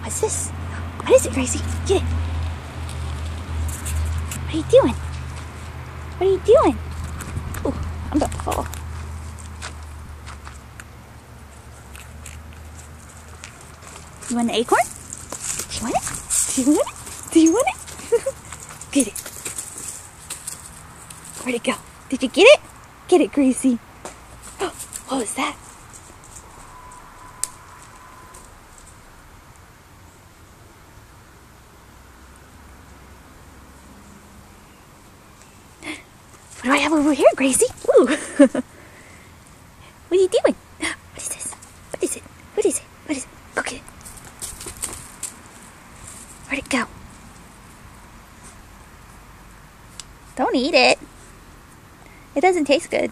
What's this? What is it, Gracie? Get it. What are you doing? What are you doing? Oh, I'm about to fall. You want an acorn? Do you want it? Do you want it? Do you want it? Get it. Where'd it go? Did you get it? Get it, Gracie. Oh, what was that? What do I have over here, Gracie? Ooh. What are you doing? What is this? What is it? What is it? What is it? Go get it. Where'd it go? Don't eat it. It doesn't taste good.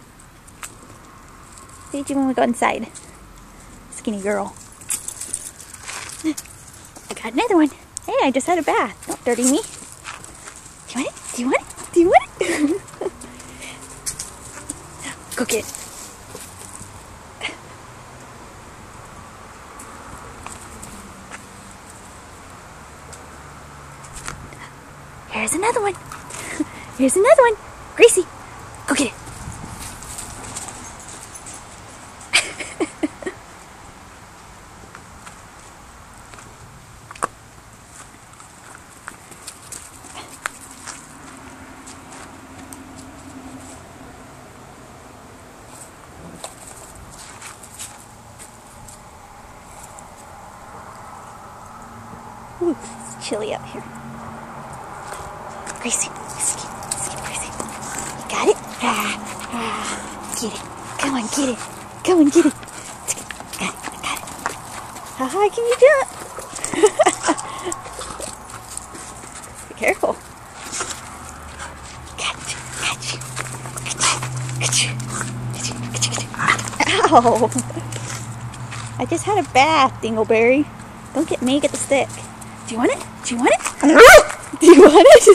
Feed you when we go inside. Skinny girl. I got another one. Hey, I just had a bath. Don't dirty me. Do you want it? Do you want it? Do you want it? Go get it. Here's another one. Here's another one. Gracie, go get it. Ooh, it's chilly out here. Gracie, skip, Gracie. You got it? Get it. Come on, get it. Come on, get it. Got it, I got it. How high can you jump? Be careful. Gotcha. Ow! I just had a bath, Dingleberry. Don't get me, get the stick. Do you want it? Do you want it? Do you want it?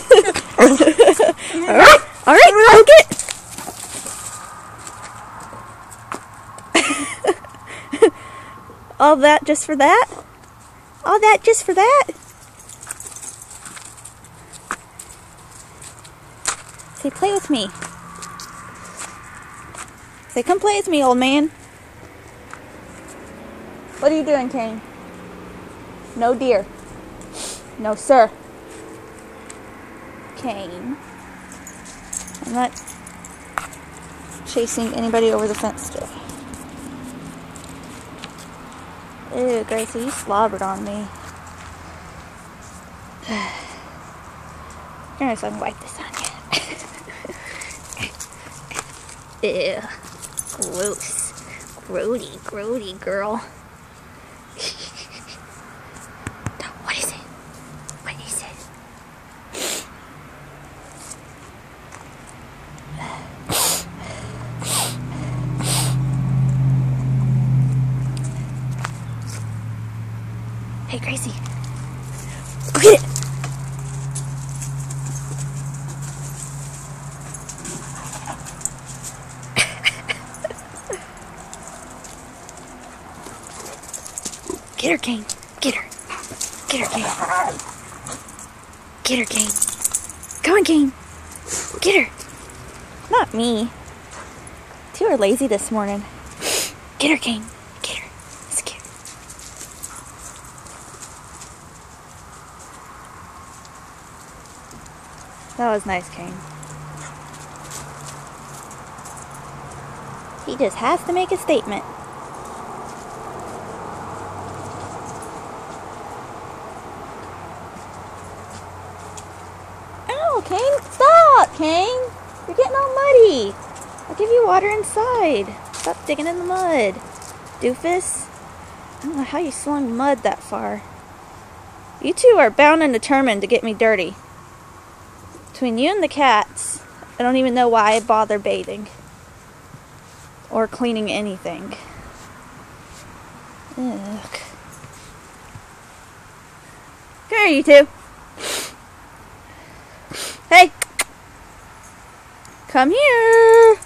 Alright, I'll get it. All that just for that? All that just for that? Say, play with me. Say, come play with me, old man. What are you doing, Kane? No deer. No, sir. Kane. I'm not chasing anybody over the fence today. Ew, Gracie, you slobbered on me. Here, so I can wipe this on you. Ew. Gross. Grody, girl. What is it? What is it? Hey, Gracie. Go get it! Get her, Kane. Get her. Get her, Kane. Get her, Kane. Come on, Kane. Get her. Not me. You were lazy this morning. Get her, Kane. Get her. It's cute. That was nice, Kane. He just has to make a statement. Ow, Kane! Stop, Kane! You're getting all muddy. I'll give you water inside. Stop digging in the mud, doofus. I don't know how you slung mud that far. You two are bound and determined to get me dirty. Between you and the cats, I don't even know why I bother bathing. Or cleaning anything. Ugh. Come here, you two. Hey! Come here!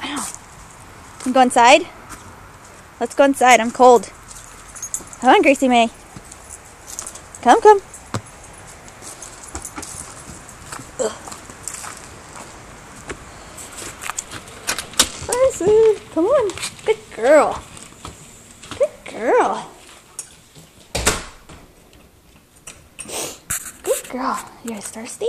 Ow. You go inside? Let's go inside. I'm cold. Come on, Gracie May. Come, come. Gracie, come on. Good girl. Good girl. Good girl. You guys thirsty?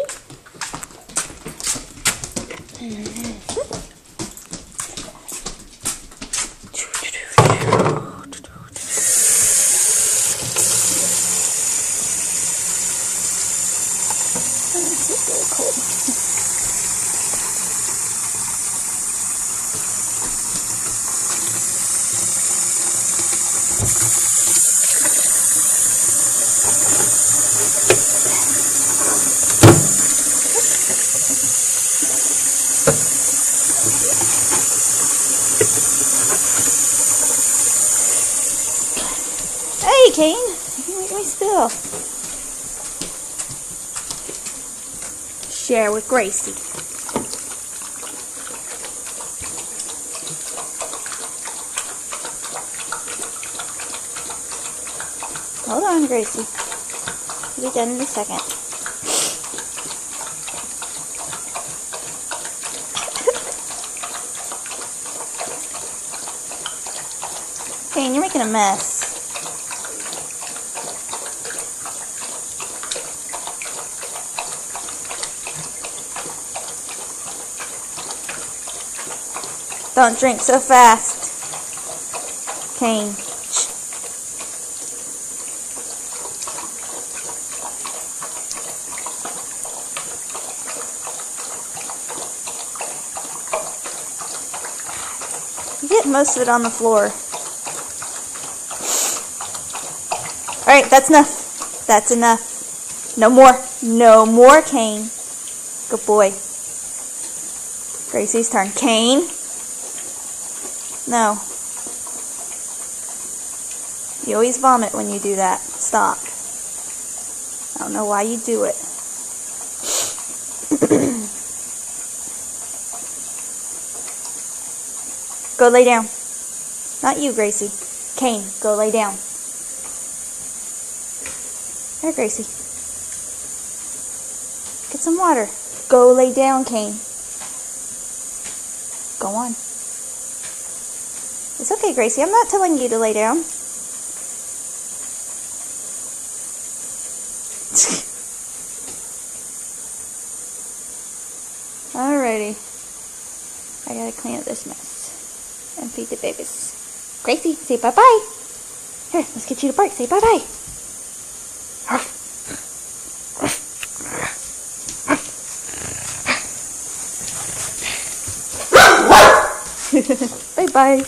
It's really cold. Hey, Kane, you can make me spill. Share with Gracie. Hold on, Gracie. We'll be done in a second. Kane, you're making a mess. Don't drink so fast, Kane. You get most of it on the floor. Alright, that's enough. That's enough. No more. No more, Kane. Good boy. Gracie's turn. Kane. No. You always vomit when you do that. Stop. I don't know why you do it. Go lay down. Not you, Gracie. Kane, go lay down. There, Gracie. Get some water. Go lay down, Kane. Go on. It's okay, Gracie. I'm not telling you to lay down. Alrighty. I gotta clean up this mess and feed the babies. Gracie, say bye-bye. Here, let's get you to bark. Say bye-bye. Bye-bye.